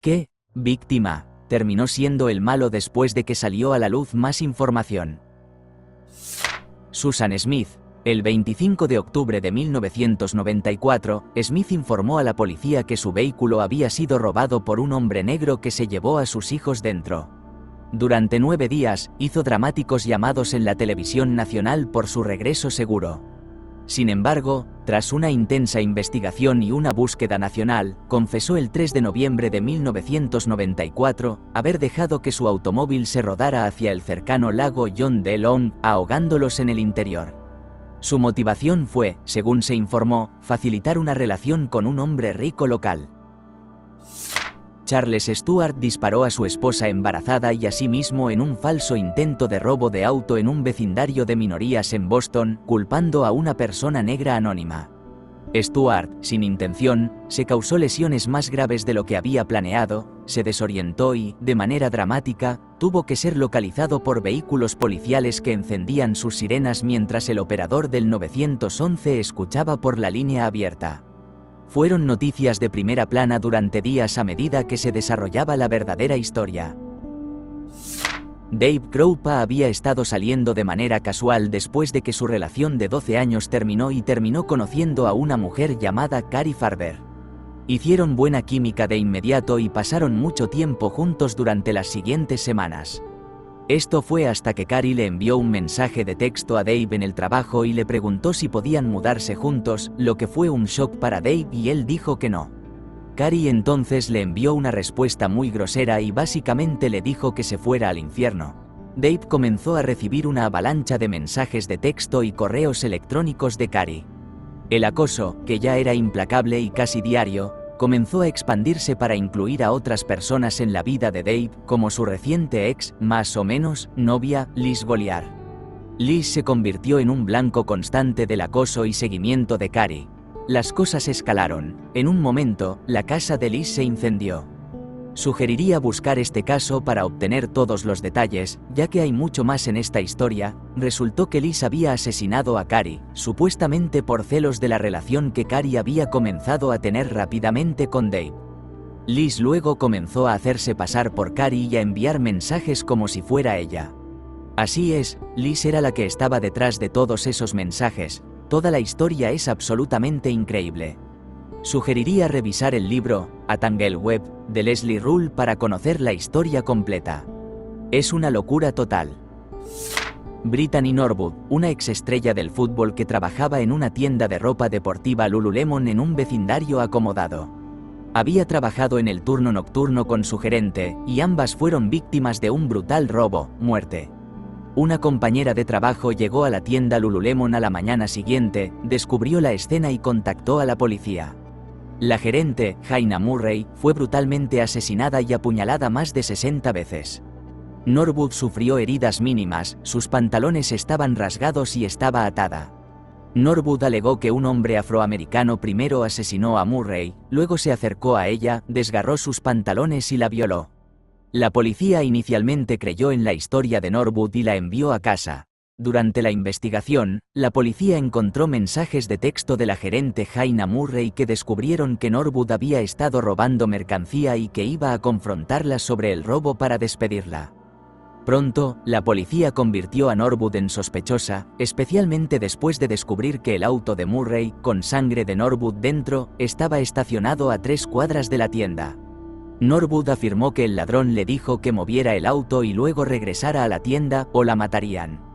¿Qué? Víctima. Terminó siendo el malo después de que salió a la luz más información. Susan Smith. El 25 de octubre de 1994, Smith informó a la policía que su vehículo había sido robado por un hombre negro que se llevó a sus hijos dentro. Durante 9 días, hizo dramáticos llamados en la televisión nacional por su regreso seguro. Sin embargo, tras una intensa investigación y una búsqueda nacional, confesó el 3 de noviembre de 1994 haber dejado que su automóvil se rodara hacia el cercano lago John D. Long, ahogándolos en el interior. Su motivación fue, según se informó, facilitar una relación con un hombre rico local. Charles Stuart disparó a su esposa embarazada y a sí mismo en un falso intento de robo de auto en un vecindario de minorías en Boston, culpando a una persona negra anónima. Stuart, sin intención, se causó lesiones más graves de lo que había planeado, se desorientó y, de manera dramática, tuvo que ser localizado por vehículos policiales que encendían sus sirenas mientras el operador del 911 escuchaba por la línea abierta. Fueron noticias de primera plana durante días a medida que se desarrollaba la verdadera historia. Dave Kroupa había estado saliendo de manera casual después de que su relación de 12 años terminó y terminó conociendo a una mujer llamada Cari Farber. Hicieron buena química de inmediato y pasaron mucho tiempo juntos durante las siguientes semanas. Esto fue hasta que Cari le envió un mensaje de texto a Dave en el trabajo y le preguntó si podían mudarse juntos, lo que fue un shock para Dave y él dijo que no. Cari entonces le envió una respuesta muy grosera y básicamente le dijo que se fuera al infierno. Dave comenzó a recibir una avalancha de mensajes de texto y correos electrónicos de Cari. El acoso, que ya era implacable y casi diario, comenzó a expandirse para incluir a otras personas en la vida de Dave, como su reciente ex, más o menos, novia, Liz Goliar. Liz se convirtió en un blanco constante del acoso y seguimiento de Cari. Las cosas escalaron. En un momento, la casa de Liz se incendió. Sugeriría buscar este caso para obtener todos los detalles, ya que hay mucho más en esta historia. Resultó que Liz había asesinado a Cari, supuestamente por celos de la relación que Cari había comenzado a tener rápidamente con Dave. Liz luego comenzó a hacerse pasar por Cari y a enviar mensajes como si fuera ella. Así es, Liz era la que estaba detrás de todos esos mensajes. Toda la historia es absolutamente increíble. Sugeriría revisar el libro, A Tangle Web, de Leslie Rule para conocer la historia completa. Es una locura total. Brittany Norwood, una exestrella del fútbol que trabajaba en una tienda de ropa deportiva Lululemon en un vecindario acomodado. Había trabajado en el turno nocturno con su gerente, y ambas fueron víctimas de un brutal robo, muerte. Una compañera de trabajo llegó a la tienda Lululemon a la mañana siguiente, descubrió la escena y contactó a la policía. La gerente, Jaina Murray, fue brutalmente asesinada y apuñalada más de 60 veces. Norwood sufrió heridas mínimas, sus pantalones estaban rasgados y estaba atada. Norwood alegó que un hombre afroamericano primero asesinó a Murray, luego se acercó a ella, desgarró sus pantalones y la violó. La policía inicialmente creyó en la historia de Norwood y la envió a casa. Durante la investigación, la policía encontró mensajes de texto de la gerente Jaina Murray que descubrieron que Norwood había estado robando mercancía y que iba a confrontarla sobre el robo para despedirla. Pronto, la policía convirtió a Norwood en sospechosa, especialmente después de descubrir que el auto de Murray, con sangre de Norwood dentro, estaba estacionado a 3 cuadras de la tienda. Norwood afirmó que el ladrón le dijo que moviera el auto y luego regresara a la tienda o la matarían.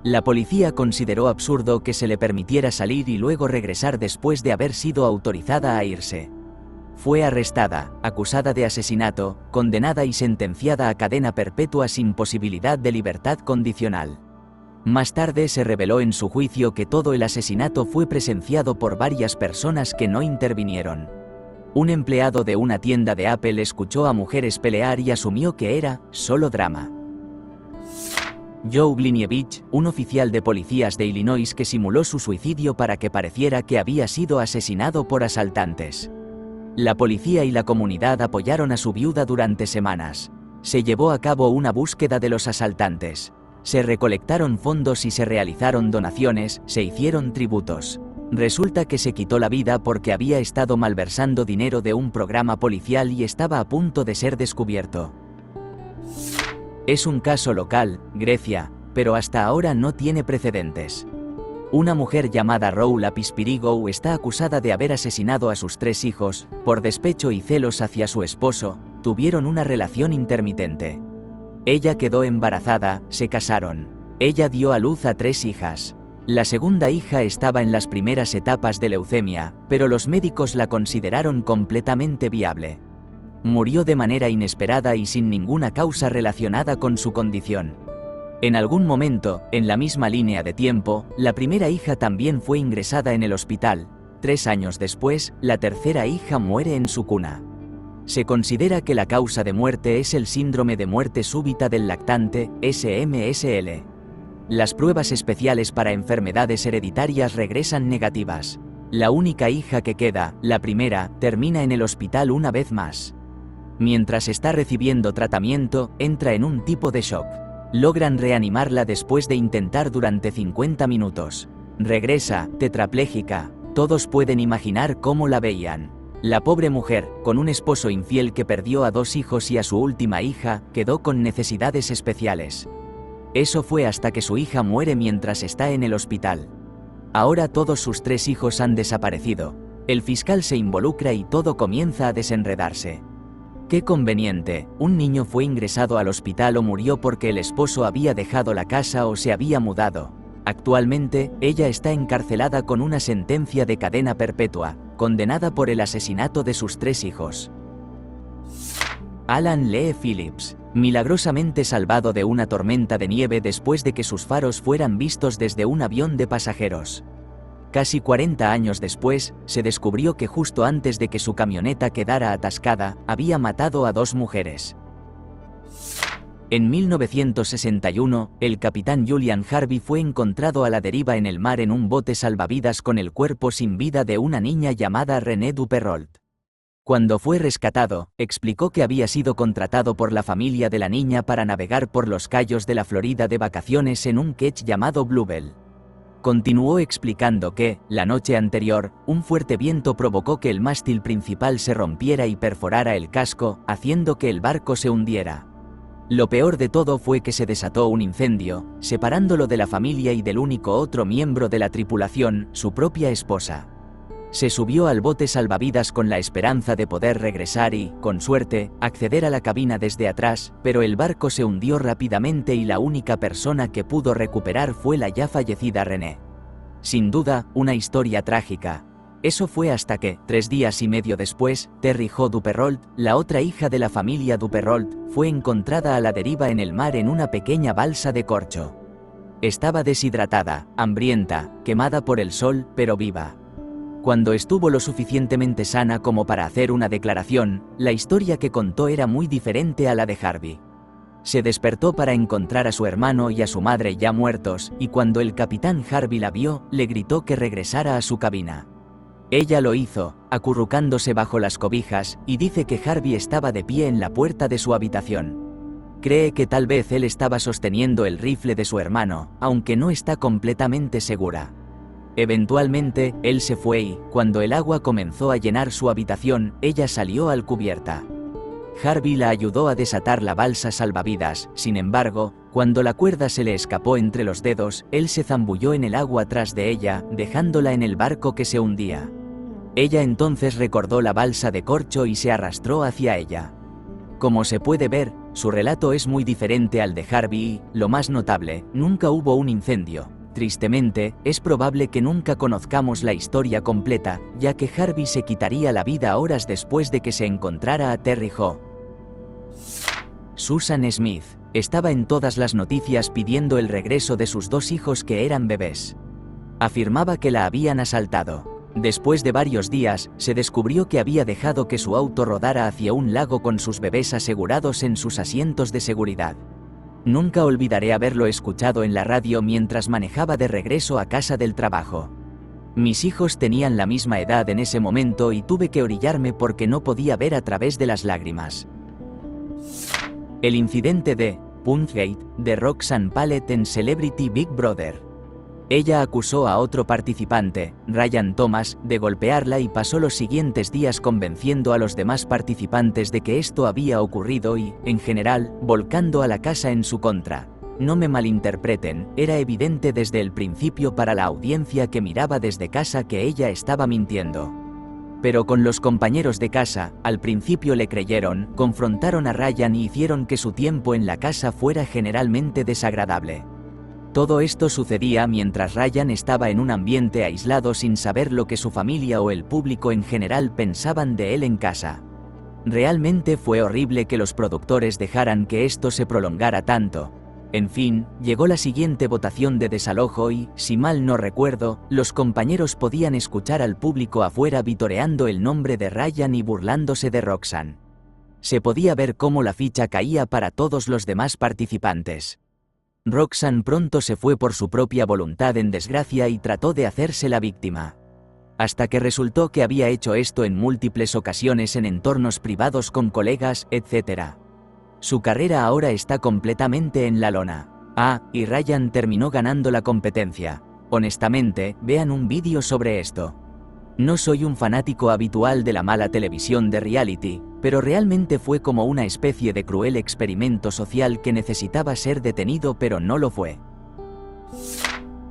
La policía consideró absurdo que se le permitiera salir y luego regresar después de haber sido autorizada a irse. Fue arrestada, acusada de asesinato, condenada y sentenciada a cadena perpetua sin posibilidad de libertad condicional. Más tarde se reveló en su juicio que todo el asesinato fue presenciado por varias personas que no intervinieron. Un empleado de una tienda de Apple escuchó a mujeres pelear y asumió que era solo drama. Joe Glinievich, un oficial de policías de Illinois que simuló su suicidio para que pareciera que había sido asesinado por asaltantes. La policía y la comunidad apoyaron a su viuda durante semanas. Se llevó a cabo una búsqueda de los asaltantes. Se recolectaron fondos y se realizaron donaciones, se hicieron tributos. Resulta que se quitó la vida porque había estado malversando dinero de un programa policial y estaba a punto de ser descubierto. Es un caso local, Grecia, pero hasta ahora no tiene precedentes. Una mujer llamada Roula Pispirigou está acusada de haber asesinado a sus 3 hijos, por despecho y celos hacia su esposo. Tuvieron una relación intermitente. Ella quedó embarazada, se casaron. Ella dio a luz a 3 hijas. La segunda hija estaba en las primeras etapas de leucemia, pero los médicos la consideraron completamente viable. Murió de manera inesperada y sin ninguna causa relacionada con su condición. En algún momento, en la misma línea de tiempo, la primera hija también fue ingresada en el hospital. 3 años después, la tercera hija muere en su cuna. Se considera que la causa de muerte es el síndrome de muerte súbita del lactante, SMSL. Las pruebas especiales para enfermedades hereditarias regresan negativas. La única hija que queda, la primera, termina en el hospital una vez más. Mientras está recibiendo tratamiento, entra en un tipo de shock. Logran reanimarla después de intentar durante 50 minutos. Regresa, tetrapléjica. Todos pueden imaginar cómo la veían. La pobre mujer, con un esposo infiel que perdió a 2 hijos y a su última hija, quedó con necesidades especiales. Eso fue hasta que su hija muere mientras está en el hospital. Ahora todos sus 3 hijos han desaparecido. El fiscal se involucra y todo comienza a desenredarse. Qué conveniente, un niño fue ingresado al hospital o murió porque el esposo había dejado la casa o se había mudado. Actualmente, ella está encarcelada con una sentencia de cadena perpetua, condenada por el asesinato de sus 3 hijos. Alan Lee Phillips, milagrosamente salvado de una tormenta de nieve después de que sus faros fueran vistos desde un avión de pasajeros. Casi 40 años después, se descubrió que justo antes de que su camioneta quedara atascada, había matado a 2 mujeres. En 1961, el capitán Julian Harvey fue encontrado a la deriva en el mar en un bote salvavidas con el cuerpo sin vida de una niña llamada Renée Duperrault. Cuando fue rescatado, explicó que había sido contratado por la familia de la niña para navegar por los cayos de la Florida de vacaciones en un ketch llamado Bluebell. Continuó explicando que, la noche anterior, un fuerte viento provocó que el mástil principal se rompiera y perforara el casco, haciendo que el barco se hundiera. Lo peor de todo fue que se desató un incendio, separándolo de la familia y del único otro miembro de la tripulación, su propia esposa. Se subió al bote salvavidas con la esperanza de poder regresar y, con suerte, acceder a la cabina desde atrás, pero el barco se hundió rápidamente y la única persona que pudo recuperar fue la ya fallecida Renée. Sin duda, una historia trágica. Eso fue hasta que, 3 días y medio después, Terry Jo Duperrault, la otra hija de la familia Duperrault, fue encontrada a la deriva en el mar en una pequeña balsa de corcho. Estaba deshidratada, hambrienta, quemada por el sol, pero viva. Cuando estuvo lo suficientemente sana como para hacer una declaración, la historia que contó era muy diferente a la de Harvey. Se despertó para encontrar a su hermano y a su madre ya muertos, y cuando el capitán Harvey la vio, le gritó que regresara a su cabina. Ella lo hizo, acurrucándose bajo las cobijas, y dice que Harvey estaba de pie en la puerta de su habitación. Cree que tal vez él estaba sosteniendo el rifle de su hermano, aunque no está completamente segura. Eventualmente, él se fue y, cuando el agua comenzó a llenar su habitación, ella salió al cubierta. Harvey la ayudó a desatar la balsa salvavidas, sin embargo, cuando la cuerda se le escapó entre los dedos, él se zambulló en el agua tras de ella, dejándola en el barco que se hundía. Ella entonces recordó la balsa de corcho y se arrastró hacia ella. Como se puede ver, su relato es muy diferente al de Harvey y, lo más notable, nunca hubo un incendio. Tristemente, es probable que nunca conozcamos la historia completa, ya que Harvey se quitaría la vida horas después de que se encontrara a Terry Jo. Susan Smith estaba en todas las noticias pidiendo el regreso de sus 2 hijos que eran bebés. Afirmaba que la habían asaltado. Después de varios días, se descubrió que había dejado que su auto rodara hacia un lago con sus bebés asegurados en sus asientos de seguridad. Nunca olvidaré haberlo escuchado en la radio mientras manejaba de regreso a casa del trabajo. Mis hijos tenían la misma edad en ese momento y tuve que orillarme porque no podía ver a través de las lágrimas. El incidente de Punchgate de Roxanne Pallet en Celebrity Big Brother. Ella acusó a otro participante, Ryan Thomas, de golpearla y pasó los siguientes días convenciendo a los demás participantes de que esto había ocurrido y, en general, volcando a la casa en su contra. No me malinterpreten, era evidente desde el principio para la audiencia que miraba desde casa que ella estaba mintiendo. Pero con los compañeros de casa, al principio le creyeron, confrontaron a Ryan y hicieron que su tiempo en la casa fuera generalmente desagradable. Todo esto sucedía mientras Ryan estaba en un ambiente aislado sin saber lo que su familia o el público en general pensaban de él en casa. Realmente fue horrible que los productores dejaran que esto se prolongara tanto. En fin, llegó la siguiente votación de desalojo y, si mal no recuerdo, los compañeros podían escuchar al público afuera vitoreando el nombre de Ryan y burlándose de Roxanne. Se podía ver cómo la ficha caía para todos los demás participantes. Roxanne pronto se fue por su propia voluntad en desgracia y trató de hacerse la víctima. Hasta que resultó que había hecho esto en múltiples ocasiones en entornos privados con colegas, etc. Su carrera ahora está completamente en la lona. Y Ryan terminó ganando la competencia. Honestamente, vean un vídeo sobre esto. No soy un fanático habitual de la mala televisión de reality, pero realmente fue como una especie de cruel experimento social que necesitaba ser detenido pero no lo fue.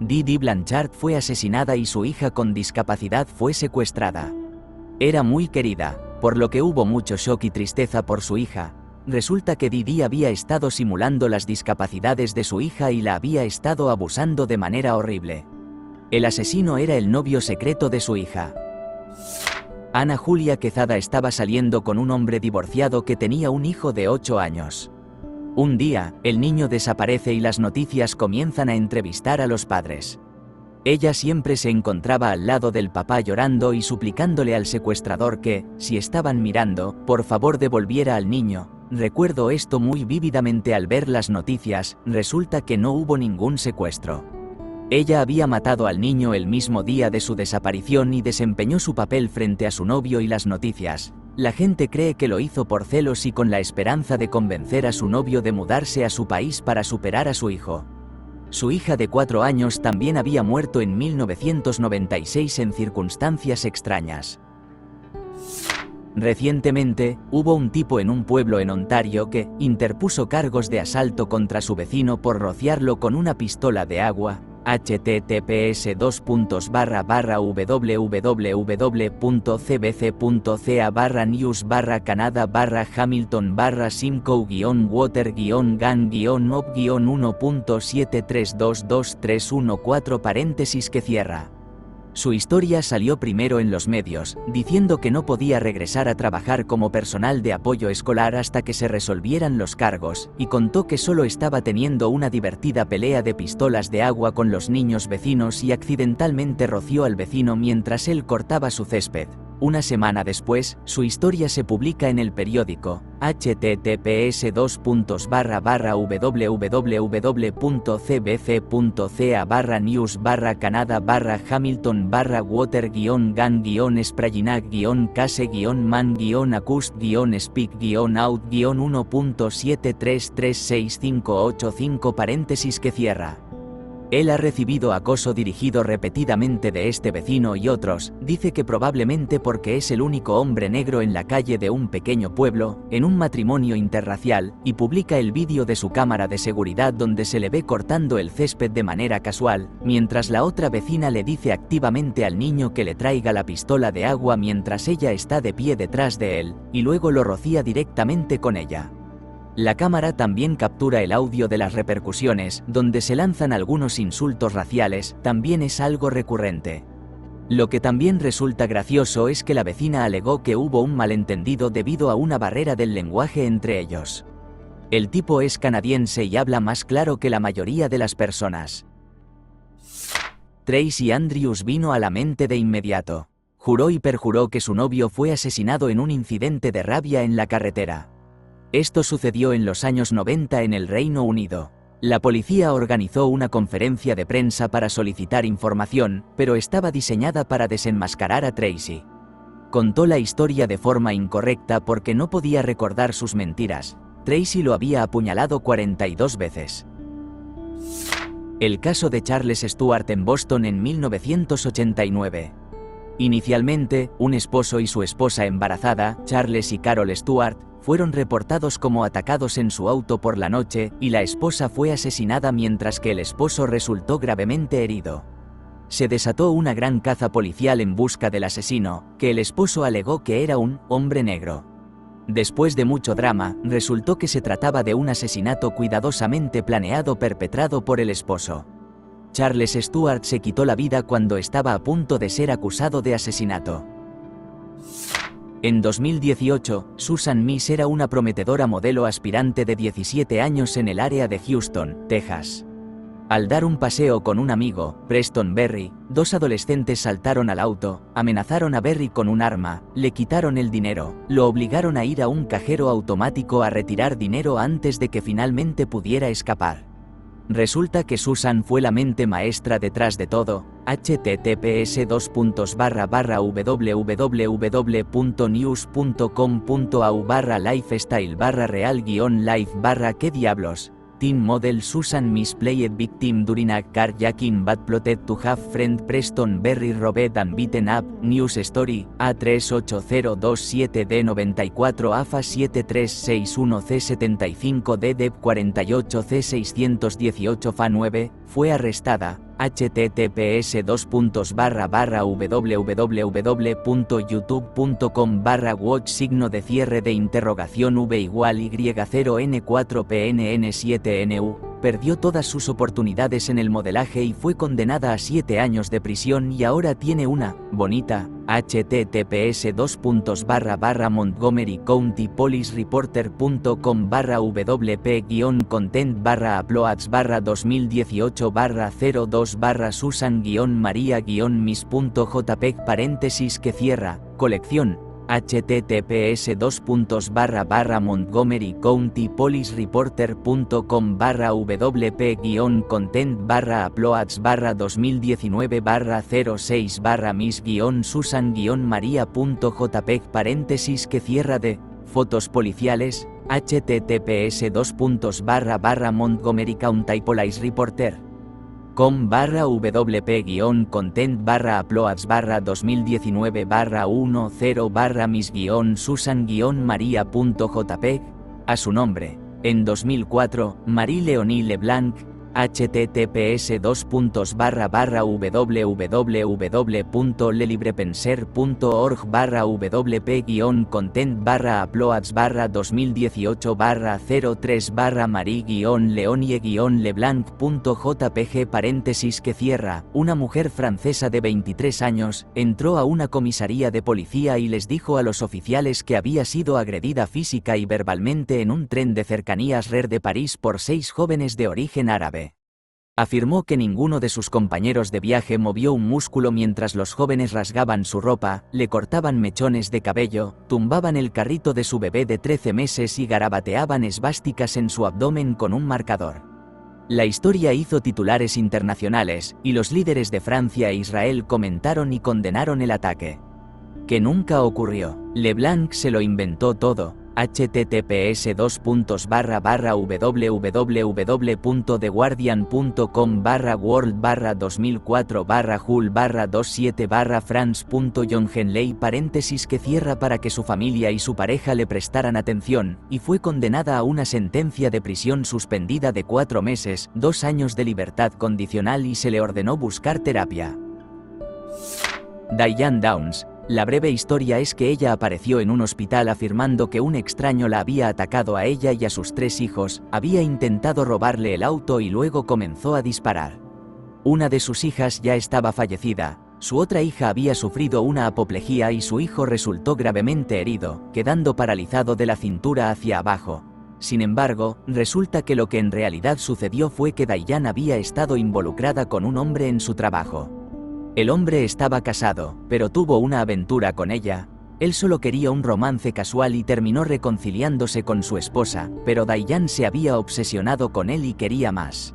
Dee Blanchard fue asesinada y su hija con discapacidad fue secuestrada. Era muy querida, por lo que hubo mucho shock y tristeza por su hija. Resulta que Dee había estado simulando las discapacidades de su hija y la había estado abusando de manera horrible. El asesino era el novio secreto de su hija. Ana Julia Quezada estaba saliendo con un hombre divorciado que tenía un hijo de 8 años. Un día, el niño desaparece y las noticias comienzan a entrevistar a los padres. Ella siempre se encontraba al lado del papá llorando y suplicándole al secuestrador que, si estaban mirando, por favor devolviera al niño. Recuerdo esto muy vívidamente al ver las noticias, resulta que no hubo ningún secuestro. Ella había matado al niño el mismo día de su desaparición y desempeñó su papel frente a su novio y las noticias. La gente cree que lo hizo por celos y con la esperanza de convencer a su novio de mudarse a su país para superar a su hijo. Su hija de 4 años también había muerto en 1996 en circunstancias extrañas. Recientemente, hubo un tipo en un pueblo en Ontario que interpuso cargos de asalto contra su vecino por rociarlo con una pistola de agua. https://www.cbc.ca/news/canada/hamilton/simcoe-water-ob-1.7322314 que cierra. Su historia salió primero en los medios, diciendo que no podía regresar a trabajar como personal de apoyo escolar hasta que se resolvieran los cargos, y contó que solo estaba teniendo una divertida pelea de pistolas de agua con los niños vecinos y accidentalmente roció al vecino mientras él cortaba su césped. Una semana después, su historia se publica en el periódico. https://www.cbc.ca/news/canada/hamilton/water-gang-case-man-acust-speak-out-1.7333585 que cierra. Él ha recibido acoso dirigido repetidamente de este vecino y otros, dice que probablemente porque es el único hombre negro en la calle de un pequeño pueblo, en un matrimonio interracial, y publica el vídeo de su cámara de seguridad donde se le ve cortando el césped de manera casual, mientras la otra vecina le dice activamente al niño que le traiga la pistola de agua mientras ella está de pie detrás de él, y luego lo rocía directamente con ella. La cámara también captura el audio de las repercusiones, donde se lanzan algunos insultos raciales, también es algo recurrente. Lo que también resulta gracioso es que la vecina alegó que hubo un malentendido debido a una barrera del lenguaje entre ellos. El tipo es canadiense y habla más claro que la mayoría de las personas. Tracy Andrews vino a la mente de inmediato. Juró y perjuró que su novio fue asesinado en un incidente de rabia en la carretera. Esto sucedió en los años 90 en el Reino Unido. La policía organizó una conferencia de prensa para solicitar información, pero estaba diseñada para desenmascarar a Tracy. Contó la historia de forma incorrecta porque no podía recordar sus mentiras. Tracy lo había apuñalado 42 veces. El caso de Charles Stuart en Boston en 1989. Inicialmente, un esposo y su esposa embarazada, Charles y Carol Stuart, fueron reportados como atacados en su auto por la noche, y la esposa fue asesinada mientras que el esposo resultó gravemente herido. Se desató una gran caza policial en busca del asesino, que el esposo alegó que era un hombre negro. Después de mucho drama, resultó que se trataba de un asesinato cuidadosamente planeado perpetrado por el esposo. Charles Stuart se quitó la vida cuando estaba a punto de ser acusado de asesinato. En 2018, Susan Miss era una prometedora modelo aspirante de 17 años en el área de Houston, Texas. Al dar un paseo con un amigo, Preston Berry, dos adolescentes saltaron al auto, amenazaron a Berry con un arma, le quitaron el dinero, lo obligaron a ir a un cajero automático a retirar dinero antes de que finalmente pudiera escapar. Resulta que Susan fue la mente maestra detrás de todo. https://www.news.com.au/lifestyle/real-life/ ¿Qué diablos? Teen model Susan Miss played victim during a carjacking but plotted to have friend Preston Berry robbed and beaten up. News Story, A38027D94 AFA 7361C75D Deb 48C618 FA 9, fue arrestada. https://www.youtube.com/watch_V=Y0N4PNN7NU, perdió todas sus oportunidades en el modelaje y fue condenada a 7 años de prisión y ahora tiene una bonita. https://montgomery-county-uploads-2018-Susan-Maria-Miss.jpg colección https://wp-police-reporter.com/wp-content-uploads-2019-6/miss-susan-maria.jpg fotos policiales https://montgomery-county-police-reporter com/wp-content-uploads-2019-10-miss-susan-maria.jpg a su nombre. En 2004, Marie Leonie LeBlanc, https://www.lelibrepenser.org/wp-content-uploads-2018-3/marie-leonie-LeBlanc.jpg una mujer francesa de 23 años, entró a una comisaría de policía y les dijo a los oficiales que había sido agredida física y verbalmente en un tren de cercanías RER de París por 6 jóvenes de origen árabe. Afirmó que ninguno de sus compañeros de viaje movió un músculo mientras los jóvenes rasgaban su ropa, le cortaban mechones de cabello, tumbaban el carrito de su bebé de 13 meses y garabateaban esvásticas en su abdomen con un marcador. La historia hizo titulares internacionales, y los líderes de Francia e Israel comentaron y condenaron el ataque. Que nunca ocurrió. LeBlanc se lo inventó todo. https://www.theguardian.com/world/2004/Hull/27/france.jongenley para que su familia y su pareja le prestaran atención, y fue condenada a una sentencia de prisión suspendida de 4 meses, 2 años de libertad condicional y se le ordenó buscar terapia. Diane Downs. La breve historia es que ella apareció en un hospital afirmando que un extraño la había atacado a ella y a sus 3 hijos, había intentado robarle el auto y luego comenzó a disparar. Una de sus hijas ya estaba fallecida, su otra hija había sufrido una apoplejía y su hijo resultó gravemente herido, quedando paralizado de la cintura hacia abajo. Sin embargo, resulta que lo que en realidad sucedió fue que Diane había estado involucrada con un hombre en su trabajo. El hombre estaba casado, pero tuvo una aventura con ella. Él solo quería un romance casual y terminó reconciliándose con su esposa, pero Diane se había obsesionado con él y quería más.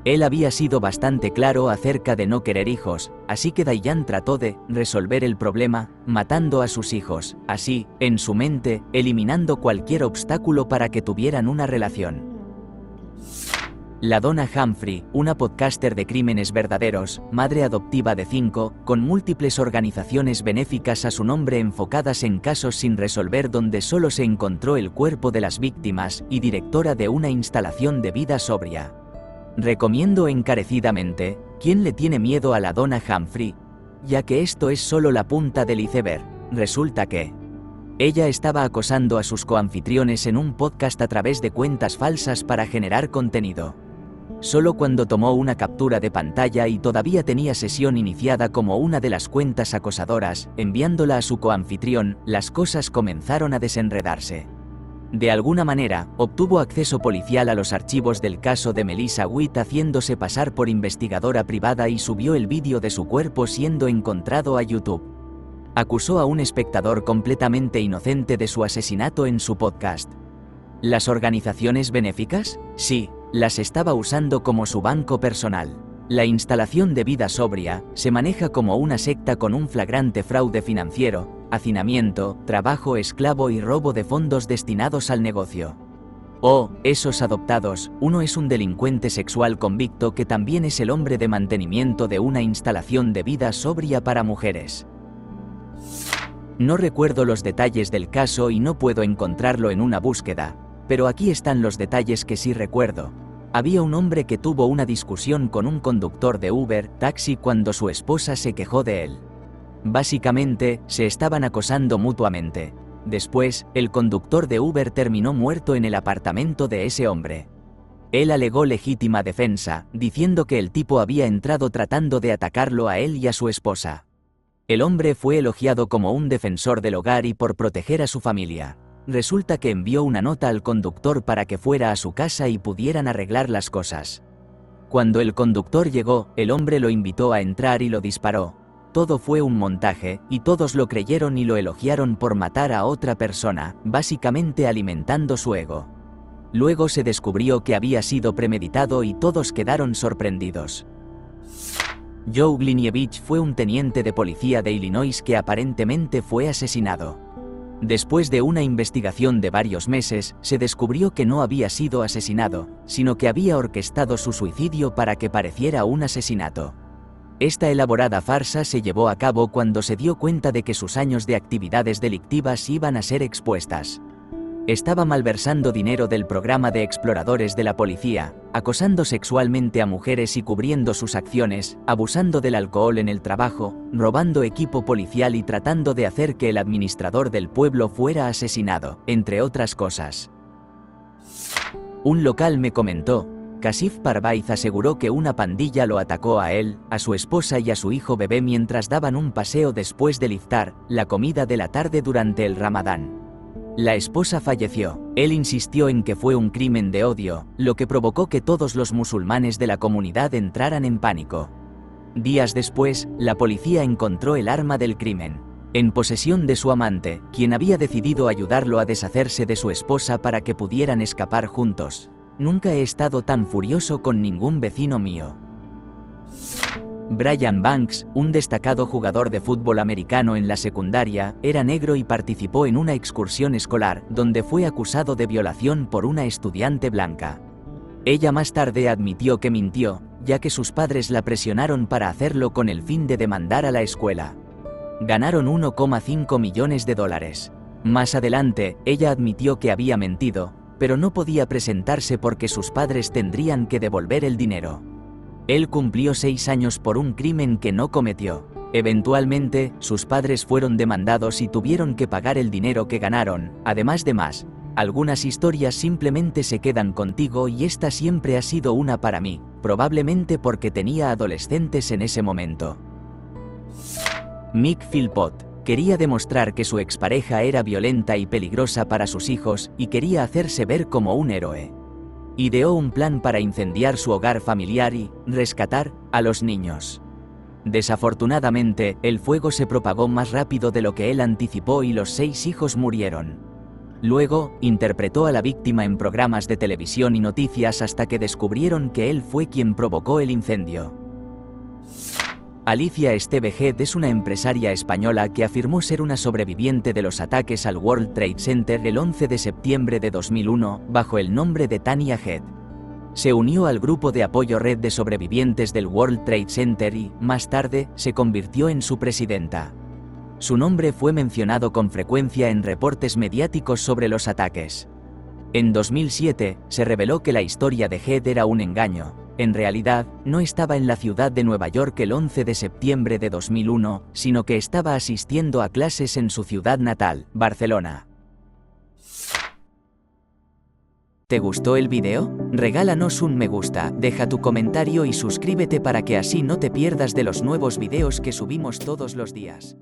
Él había sido bastante claro acerca de no querer hijos, así que Diane trató de resolver el problema, matando a sus hijos, así, en su mente, eliminando cualquier obstáculo para que tuvieran una relación. La Donna Humphrey, una podcaster de crímenes verdaderos, madre adoptiva de 5, con múltiples organizaciones benéficas a su nombre enfocadas en casos sin resolver donde solo se encontró el cuerpo de las víctimas, y directora de una instalación de vida sobria. Recomiendo encarecidamente, ¿quién le tiene miedo a la Donna Humphrey? Ya que esto es solo la punta del iceberg, resulta que ella estaba acosando a sus coanfitriones en un podcast a través de cuentas falsas para generar contenido. Solo cuando tomó una captura de pantalla y todavía tenía sesión iniciada como una de las cuentas acosadoras, enviándola a su coanfitrión, las cosas comenzaron a desenredarse. De alguna manera, obtuvo acceso policial a los archivos del caso de Melissa Witt haciéndose pasar por investigadora privada y subió el vídeo de su cuerpo siendo encontrado a YouTube. Acusó a un espectador completamente inocente de su asesinato en su podcast. ¿Las organizaciones benéficas? Sí, las estaba usando como su banco personal. La instalación de vida sobria se maneja como una secta con un flagrante fraude financiero, hacinamiento, trabajo esclavo y robo de fondos destinados al negocio. Oh, esos adoptados, uno es un delincuente sexual convicto que también es el hombre de mantenimiento de una instalación de vida sobria para mujeres. No recuerdo los detalles del caso y no puedo encontrarlo en una búsqueda, pero aquí están los detalles que sí recuerdo. Había un hombre que tuvo una discusión con un conductor de Uber, taxi cuando su esposa se quejó de él. Básicamente, se estaban acosando mutuamente. Después, el conductor de Uber terminó muerto en el apartamento de ese hombre. Él alegó legítima defensa, diciendo que el tipo había entrado tratando de atacarlo a él y a su esposa. El hombre fue elogiado como un defensor del hogar y por proteger a su familia. Resulta que envió una nota al conductor para que fuera a su casa y pudieran arreglar las cosas. Cuando el conductor llegó, el hombre lo invitó a entrar y lo disparó. Todo fue un montaje, y todos lo creyeron y lo elogiaron por matar a otra persona, básicamente alimentando su ego. Luego se descubrió que había sido premeditado y todos quedaron sorprendidos. Joe Glinievich fue un teniente de policía de Illinois que aparentemente fue asesinado. Después de una investigación de varios meses, se descubrió que no había sido asesinado, sino que había orquestado su suicidio para que pareciera un asesinato. Esta elaborada farsa se llevó a cabo cuando se dio cuenta de que sus años de actividades delictivas iban a ser expuestas. Estaba malversando dinero del programa de exploradores de la policía, acosando sexualmente a mujeres y cubriendo sus acciones, abusando del alcohol en el trabajo, robando equipo policial y tratando de hacer que el administrador del pueblo fuera asesinado, entre otras cosas. Un local me comentó, Kasif Parvaiz aseguró que una pandilla lo atacó a él, a su esposa y a su hijo bebé mientras daban un paseo después del iftar, la comida de la tarde durante el Ramadán. La esposa falleció. Él insistió en que fue un crimen de odio, lo que provocó que todos los musulmanes de la comunidad entraran en pánico. Días después, la policía encontró el arma del crimen, en posesión de su amante, quien había decidido ayudarlo a deshacerse de su esposa para que pudieran escapar juntos. Nunca he estado tan furioso con ningún vecino mío. Brian Banks, un destacado jugador de fútbol americano en la secundaria, era negro y participó en una excursión escolar, donde fue acusado de violación por una estudiante blanca. Ella más tarde admitió que mintió, ya que sus padres la presionaron para hacerlo con el fin de demandar a la escuela. Ganaron $1,5 millones. Más adelante, ella admitió que había mentido, pero no podía presentarse porque sus padres tendrían que devolver el dinero. Él cumplió 6 años por un crimen que no cometió. Eventualmente, sus padres fueron demandados y tuvieron que pagar el dinero que ganaron. Además de más, algunas historias simplemente se quedan contigo y esta siempre ha sido una para mí, probablemente porque tenía adolescentes en ese momento. Mick Philpott quería demostrar que su expareja era violenta y peligrosa para sus hijos y quería hacerse ver como un héroe. Ideó un plan para incendiar su hogar familiar y rescatar a los niños. Desafortunadamente, el fuego se propagó más rápido de lo que él anticipó y los 6 hijos murieron. Luego, interpretó a la víctima en programas de televisión y noticias hasta que descubrieron que él fue quien provocó el incendio. Alicia Esteve es una empresaria española que afirmó ser una sobreviviente de los ataques al World Trade Center el 11 de septiembre de 2001, bajo el nombre de Tania Head. Se unió al grupo de apoyo Red de Sobrevivientes del World Trade Center y, más tarde, se convirtió en su presidenta. Su nombre fue mencionado con frecuencia en reportes mediáticos sobre los ataques. En 2007, se reveló que la historia de Head era un engaño. En realidad, no estaba en la ciudad de Nueva York el 11 de septiembre de 2001, sino que estaba asistiendo a clases en su ciudad natal, Barcelona. ¿Te gustó el video? Regálanos un me gusta, deja tu comentario y suscríbete para que así no te pierdas de los nuevos videos que subimos todos los días.